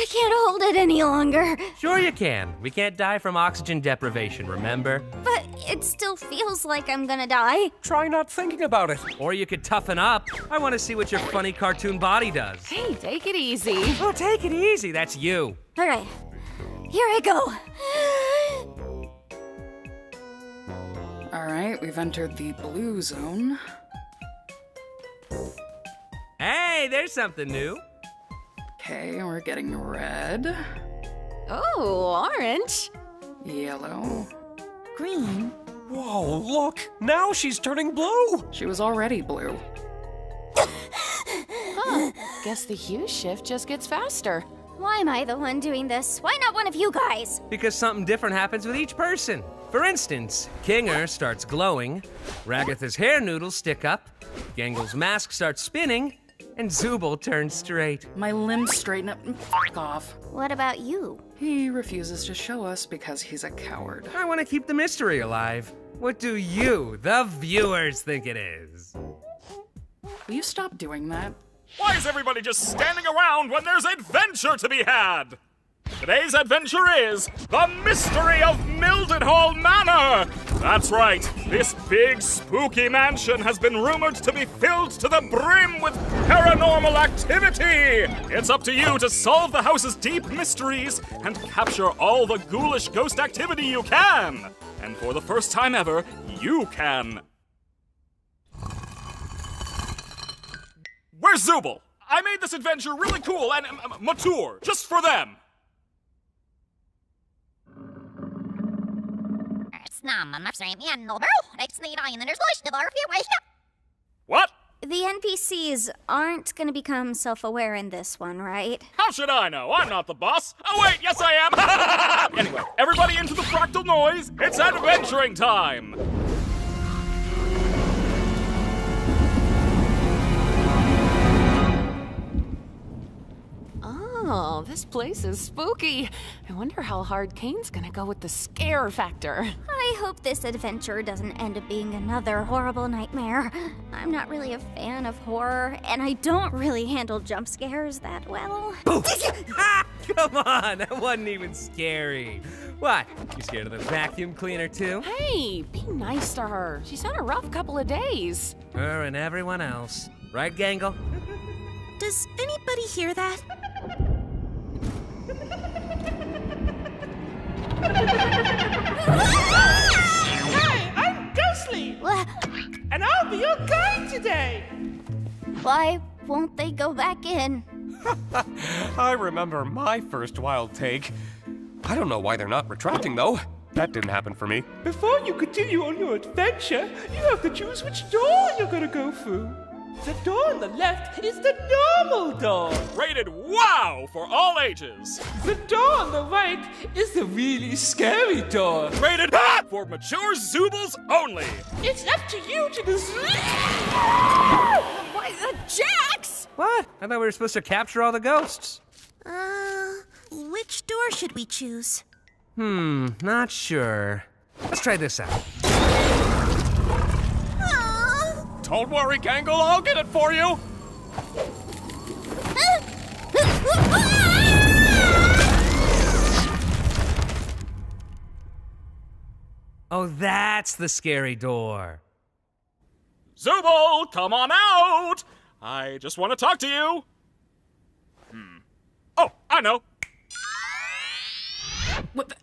I can't hold it any longer. Sure you can. We can't die from oxygen deprivation, remember? But it still feels like I'm gonna die. Try not thinking about it. Or you could toughen up. I want to see what your funny cartoon body does. Hey, take it easy. Oh, take it easy. That's you. All right, here I go. All right, we've entered the blue zone. Hey, there's something new. Okay, we're getting red, Oh, orange. yellow. Green. Whoa, look! Now she's turning blue! She was already blue. Huh. Guess the hue shift just gets faster. Why am I the one doing this? Why not one of you guys? Because something different happens with each person. For instance, Kinger starts glowing, Ragatha's hair noodles stick up, Gangle's mask starts spinning, and Zubal turns straight. My limbs straighten up and fuck off. What about you? He refuses to show us because he's a coward. I want to keep the mystery alive. What do you, the viewers, think it is? Will you stop doing that? Why is everybody just standing around when there's adventure to be had? Today's adventure is the mystery of Mildenhall Manor! That's right, this big spooky mansion has been rumored to be filled to the brim with paranormal activity! It's up to you to solve the house's deep mysteries and capture all the ghoulish ghost activity you can! And for the first time ever, you can. Where's Zubal? I made this adventure really cool and mature, just for them! What? The NPCs aren't gonna become self-aware in this one, right? How should I know? I'm not the boss. Oh wait, yes I am! Anyway, everybody into the fractal noise. It's adventuring time! Oh, this place is spooky. I wonder how hard Kane's gonna go with the scare factor. I hope this adventure doesn't end up being another horrible nightmare. I'm not really a fan of horror, and I don't really handle jump scares that well. Ah, come on, that wasn't even scary. What, you scared of the vacuum cleaner too? Hey, be nice to her. She's had a rough couple of days. Her and everyone else. Right, Gangle? Does anybody hear that? Hi, I'm Ghostly, and I'll be your guide today. Why won't they go back in? I remember my first wild take. I don't know why they're not retracting, though. That didn't happen for me. Before you continue on your adventure, you have to choose which door you're gonna go through. The door on the left is the normal door. Rated WOW for all ages. The door on the right is the really scary door. Rated HOT for mature Zubals only. It's up to you to decide. What? Jax! What? I thought we were supposed to capture all the ghosts. Which door should we choose? Not sure. Let's try this out. Don't worry, Gangle, I'll get it for you! Oh, that's the scary door. Zubal, come on out! I just want to talk to you. Oh, I know. What the?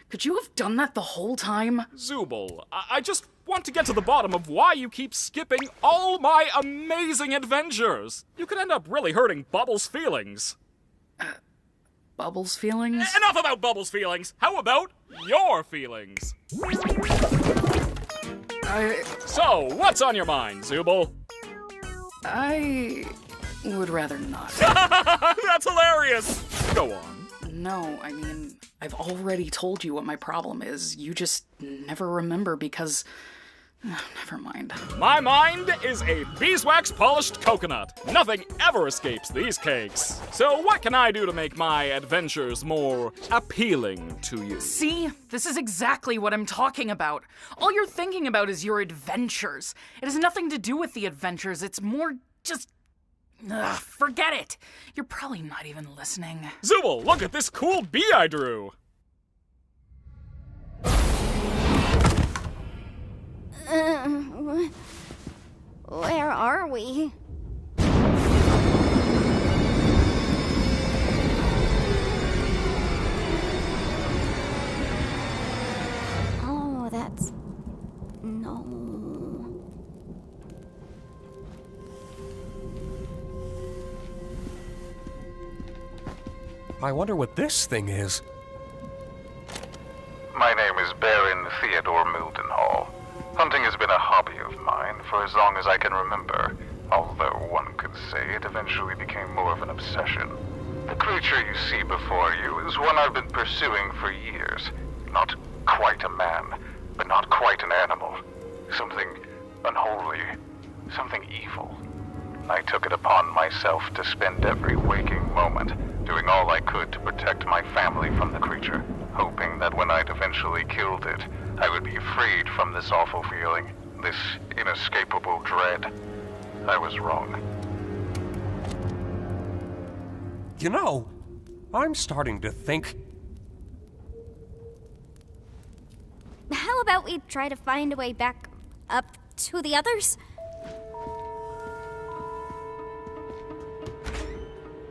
Could you have done that the whole time? Zubal, I just want to get to the bottom of why you keep skipping all my amazing adventures. You could end up really hurting Bubbles' feelings. Bubbles' feelings? Enough about Bubbles' feelings. How about your feelings? So, what's on your mind, Zubal? I would rather not. That's hilarious! Go on. No, I mean, I've already told you what my problem is. You just never remember because... never mind. My mind is a beeswax polished coconut. Nothing ever escapes these cakes. So what can I do to make my adventures more appealing to you? See? This is exactly what I'm talking about. All you're thinking about is your adventures. It has nothing to do with the adventures. It's more just Ugh, forget it. You're probably not even listening. Zubal, look at this cool bee I drew. Where are we? Oh, that's... no... I wonder what this thing is. My name is Baron Theodore Mildenhall. Hunting has been a hobby of mine for as long as I can remember, although one could say it eventually became more of an obsession. The creature you see before you is one I've been pursuing for years. Not quite a man, but not quite an animal. Something unholy, something evil. I took it upon myself to spend every waking moment doing all I could to protect my family from the creature, hoping that when I'd eventually killed it, I would be freed from this awful feeling, this inescapable dread. I was wrong. You know, I'm starting to think... How about we try to find a way back up to the others?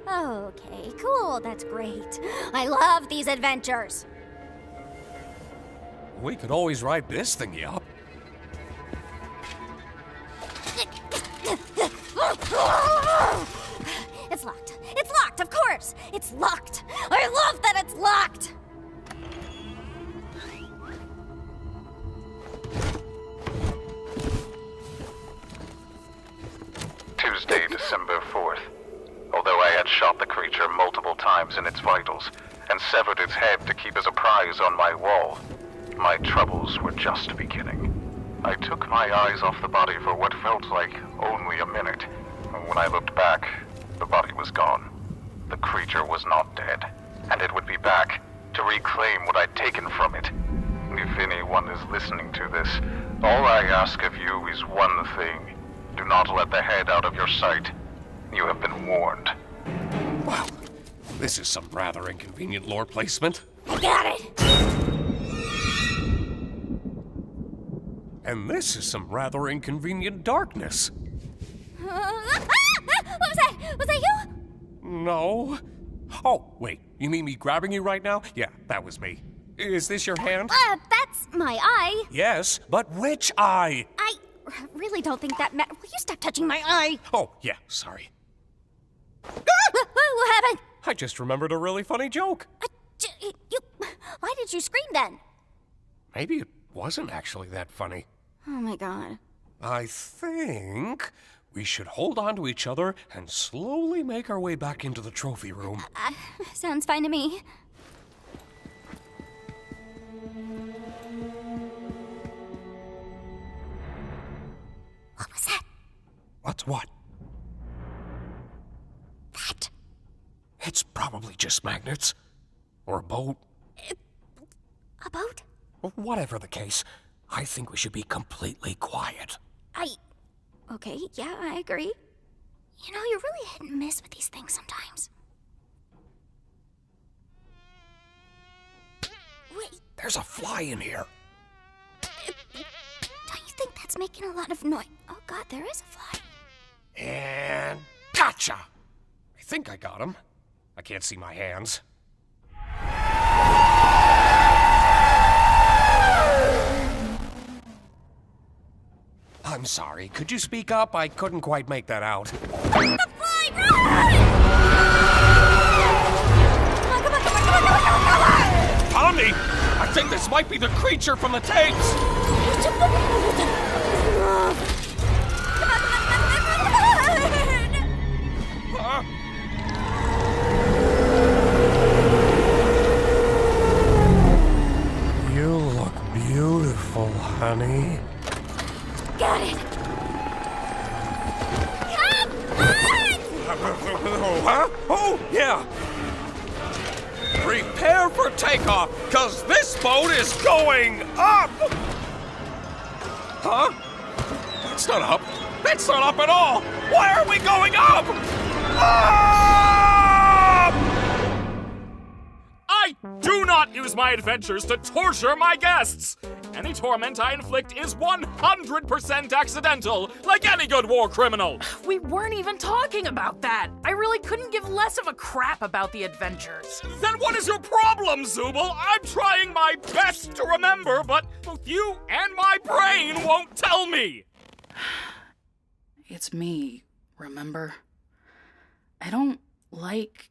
Okay, cool, that's great. I love these adventures. We could always ride this thingy up. It's locked. It's locked, of course. It's locked. I love that it's locked. Tuesday, December 4th. Although I had shot the creature multiple times in its vitals and severed its head to keep as a prize on my wall, my troubles were just beginning. I took my eyes off the body for what felt like only a minute. When I looked back, the body was gone. The creature was not dead, and it would be back to reclaim what I'd taken from it. If anyone is listening to this, all I ask of you is one thing. Do not let the head out of your sight. You have been warned. Wow, this is some rather inconvenient lore placement. I got it. And this is some rather inconvenient darkness. What was that? Was that you? No. Oh, wait, you mean me grabbing you right now? Yeah, that was me. Is this your hand? That's my eye. Yes, but which eye? I really don't think that Will you stop touching my eye? Oh, yeah, sorry. What happened? I just remembered a really funny joke. Why did you scream then? Maybe it wasn't actually that funny. Oh my god. I think we should hold on to each other and slowly make our way back into the trophy room. Sounds fine to me. What was that? What's what? That? It's probably just magnets. Or a boat. A boat? Whatever the case, I think we should be completely quiet. Okay, yeah, I agree. You know, you're really hit and miss with these things sometimes. Wait. There's a fly in here. Don't you think that's making a lot of noise? Oh god, there is a fly. And gotcha! I think I got him. I can't see my hands. I'm sorry. Could you speak up? I couldn't quite make that out. The fly! Run! Come on! Tommy! I think this might be the creature from the tapes! Huh? You look beautiful, honey. Got it! Come on! Huh? Oh, yeah! Prepare for takeoff, cause this boat is going up! Huh? That's not up. That's not up at all! Why are we going up? I do not use my adventures to torture my guests! Any torment I inflict is 100% accidental, like any good war criminal! We weren't even talking about that. I really couldn't give less of a crap about the adventures. Then what is your problem, Zubal? I'm trying my best to remember, but both you and my brain won't tell me! It's me, remember? I don't like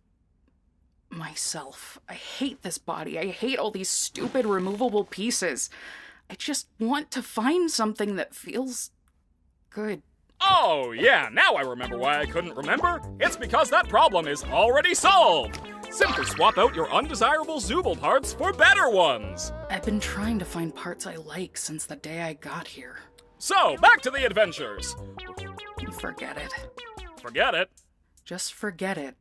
myself. I hate this body. I hate all these stupid removable pieces. I just want to find something that feels good. Oh, yeah, now I remember why I couldn't remember. It's because that problem is already solved. Simply swap out your undesirable Zubal parts for better ones. I've been trying to find parts I like since the day I got here. So, back to the adventures. Forget it. Forget it? Just forget it.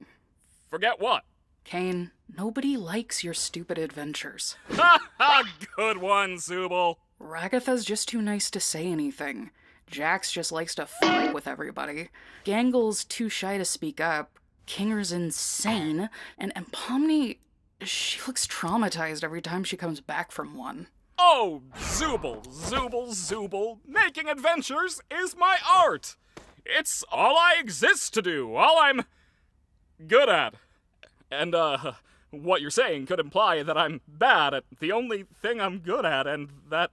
Forget what? Kane, nobody likes your stupid adventures. Ha ha! Good one, Zubal. Ragatha's just too nice to say anything. Jax just likes to fuck with everybody. Gangle's too shy to speak up. Kinger's insane. And Pomni, she looks traumatized every time she comes back from one. Oh, Zubal, Zubal, Zubal. Making adventures is my art. It's all I exist to do, all I'm good at. And, what you're saying could imply that I'm bad at the only thing I'm good at, and that...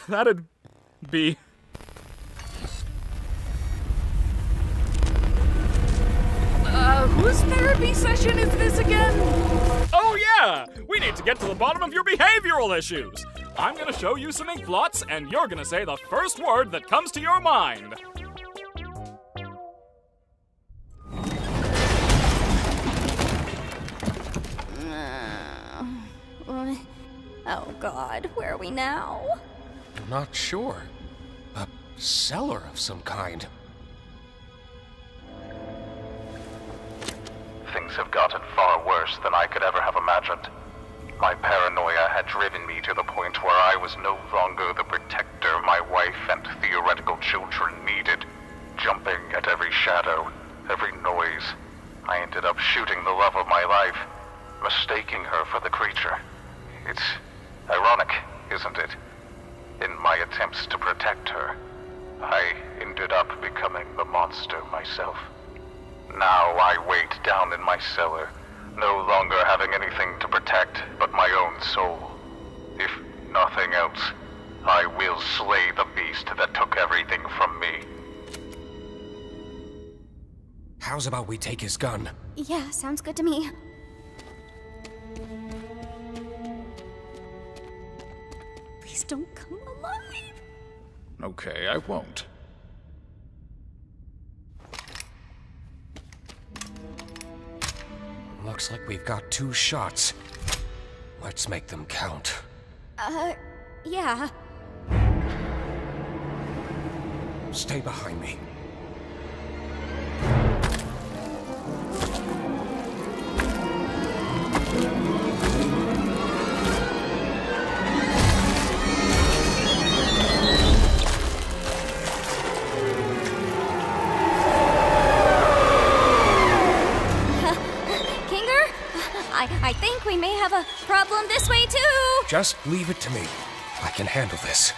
that'd be... Whose therapy session is this again? Oh yeah! We need to get to the bottom of your behavioral issues. I'm gonna show you some ink blots, and you're gonna say the first word that comes to your mind. Oh God, where are we now? I'm not sure. A cellar of some kind. Things have gotten far worse than I could ever have imagined. My paranoia had driven me to the point where I was no longer the protector my wife and theoretical children needed. Jumping at every shadow, every noise, I ended up shooting the love of my life, mistaking her for the creature. It's ironic, isn't it? In my attempts to protect her, I ended up becoming the monster myself. Now I wait down in my cellar, no longer having anything to protect but my own soul. If nothing else, I will slay the beast that took everything from me. How's about we take his gun? Yeah, sounds good to me. Please don't come alive. Okay, I won't. Looks like we've got 2 shots. Let's make them count. Yeah. Stay behind me. I think we may have a problem this way, too! Just leave it to me. I can handle this.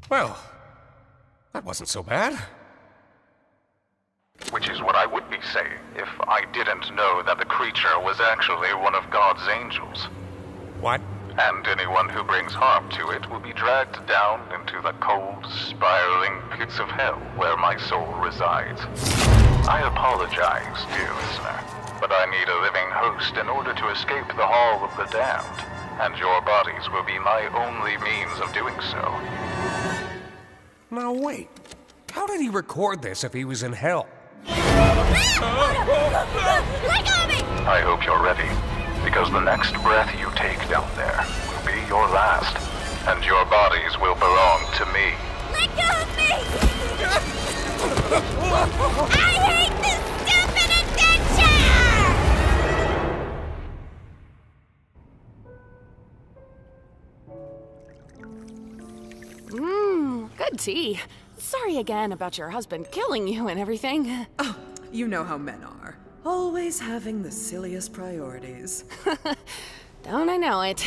Well, that wasn't so bad. Which is what I would be saying if I didn't know that the creature was actually one of God's angels. What? And anyone who brings harm to it will be dragged down into the cold, spiraling pits of hell where my soul resides. I apologize, dear listener, but I need a living host in order to escape the Hall of the Damned, and your bodies will be my only means of doing so. Now wait, how did he record this if he was in hell? Let go of me! I hope you're ready, because the next breath you take down there will be your last, and your bodies will belong to me. Let go of me! I hate this stupid adventure! Good tea. Sorry again about your husband killing you and everything. Oh, you know how men are. Always having the silliest priorities. Don't I know it?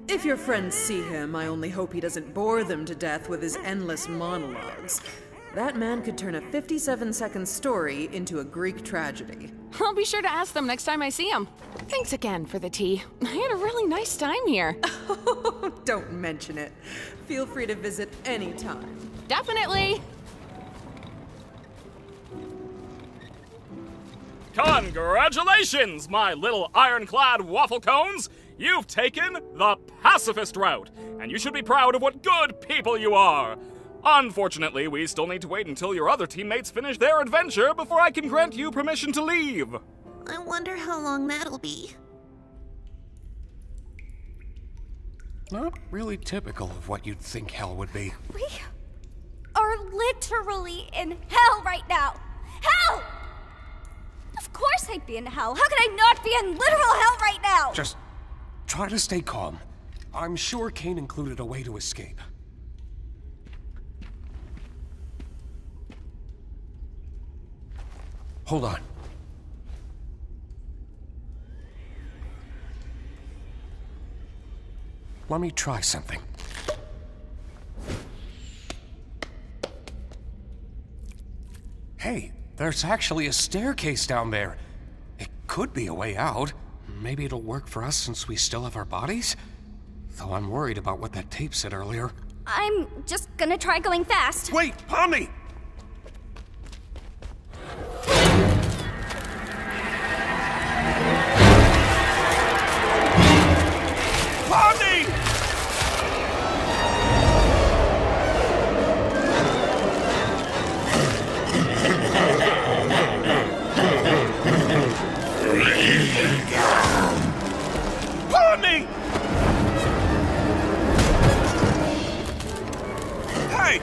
If your friends see him, I only hope he doesn't bore them to death with his endless monologues. That man could turn a 57-second story into a Greek tragedy. I'll be sure to ask them next time I see him. Thanks again for the tea. I had a really nice time here. Don't mention it. Feel free to visit anytime. Definitely. Congratulations, my little ironclad waffle cones! You've taken the pacifist route, and you should be proud of what good people you are. Unfortunately, we still need to wait until your other teammates finish their adventure before I can grant you permission to leave. I wonder how long that'll be. Not really typical of what you'd think hell would be. We are literally in hell right now. Hell! Of course I'd be in hell. How could I not be in literal hell right now? Just try to stay calm. I'm sure Cain included a way to escape. Hold on. Let me try something. Hey, there's actually a staircase down there. It could be a way out. Maybe it'll work for us since we still have our bodies? Though I'm worried about what that tape said earlier. I'm just gonna try going fast. Wait, Pomni! Pomni! Pomni! Hey!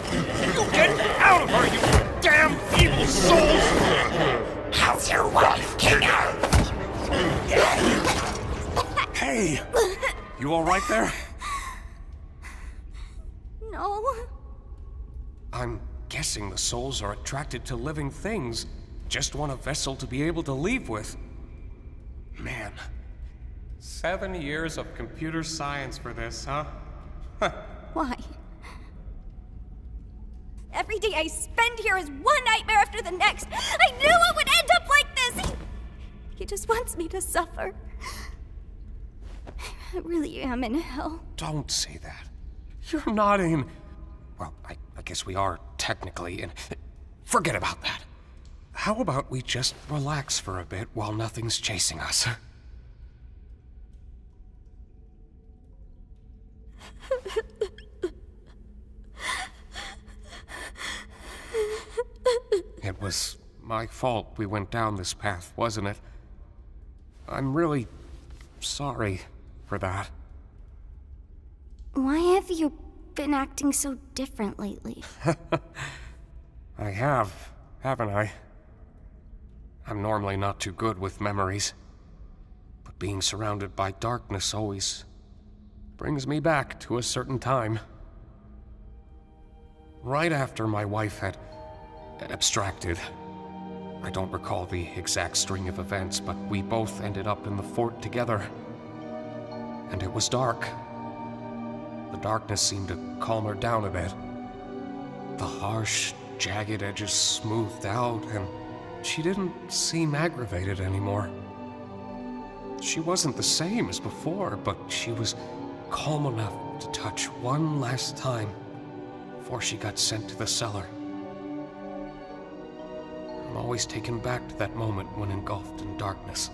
You get out of her, you damn evil souls! How's your wife, Kinger? Hey! You alright there? No. I'm guessing the souls are attracted to living things. Just want a vessel to be able to leave with. Man. 7 years of computer science for this, huh? Why? Every day I spend here is one nightmare after the next. I knew it would end up like this. He just wants me to suffer. I really am in hell. Don't say that. You're not in... Well, I guess we are technically in... Forget about that. How about we just relax for a bit while nothing's chasing us? It was my fault we went down this path, wasn't it? I'm really sorry for that. Why have you been acting so different lately? I have, haven't I? I'm normally not too good with memories, but being surrounded by darkness always brings me back to a certain time. Right after my wife had abstracted. I don't recall the exact string of events, but we both ended up in the fort together. And it was dark. The darkness seemed to calm her down a bit. The harsh, jagged edges smoothed out, and she didn't seem aggravated anymore. She wasn't the same as before, but she was calm enough to touch one last time before she got sent to the cellar. I'm always taken back to that moment when engulfed in darkness.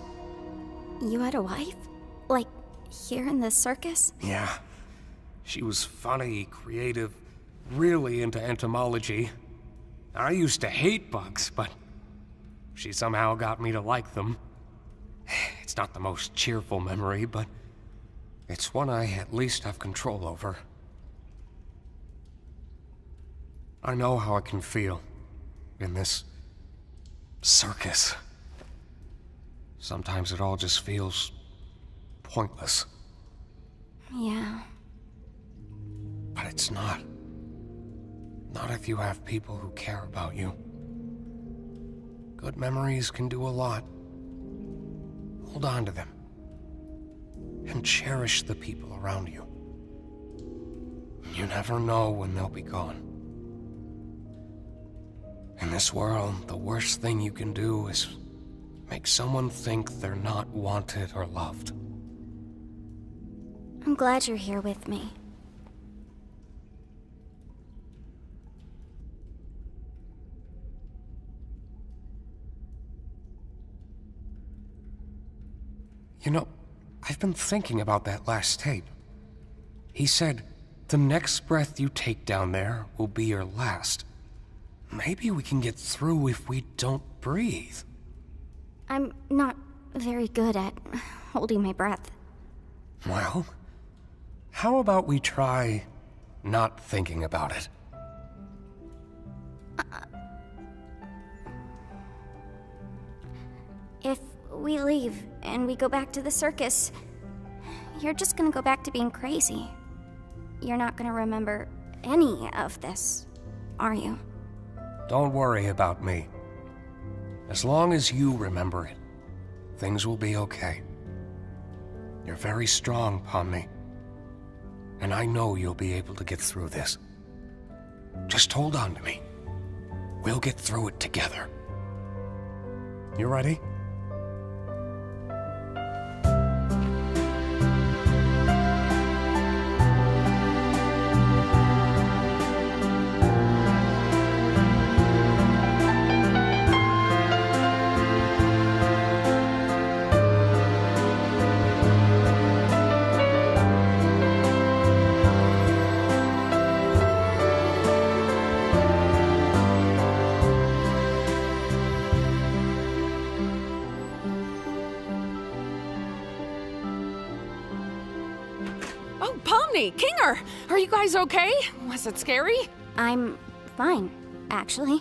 You had a wife? Like, here in the circus? Yeah. She was funny, creative, really into entomology. I used to hate bugs, but she somehow got me to like them. It's not the most cheerful memory, but it's one I at least have control over. I know how I can feel in this circus. Sometimes it all just feels pointless. Yeah. But it's not. Not if you have people who care about you. Good memories can do a lot. Hold on to them. And cherish the people around you. You never know when they'll be gone. In this world, the worst thing you can do is make someone think they're not wanted or loved. I'm glad you're here with me. You know, I've been thinking about that last tape. He said, the next breath you take down there will be your last. Maybe we can get through if we don't breathe. I'm not very good at holding my breath. Well, how about we try not thinking about it? If we leave and we go back to the circus, you're just gonna go back to being crazy. You're not gonna remember any of this, are you? Don't worry about me. As long as you remember it, things will be okay. You're very strong, Pomni. And I know you'll be able to get through this. Just hold on to me. We'll get through it together. You ready? Kinger, are you guys okay? Was it scary? I'm fine, actually.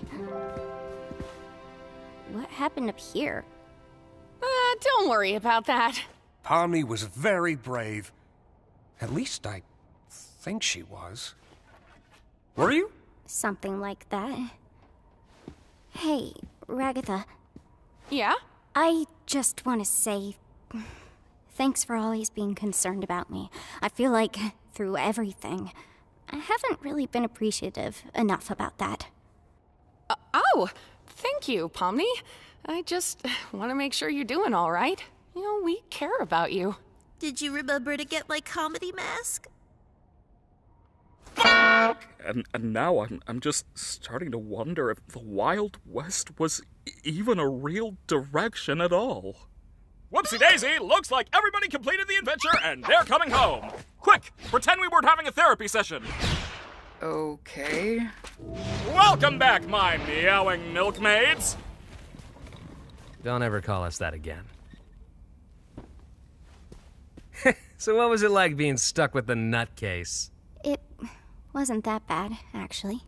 What happened up here? Don't worry about that. Pomni was very brave. At least I think she was. Were you? Something like that. Hey, Ragatha. Yeah? I just want to say thanks for always being concerned about me. I feel like through everything, I haven't really been appreciative enough about that. Oh, thank you, Pomni. I just want to make sure you're doing all right. You know, we care about you. Did you remember to get my comedy mask? And now I'm just starting to wonder if the Wild West was even a real direction at all. Whoopsie daisy, looks like everybody completed the adventure and they're coming home. Quick, pretend we weren't having a therapy session. Okay. Welcome back, my meowing milkmaids. Don't ever call us that again. So what was it like being stuck with the nutcase? It wasn't that bad, actually.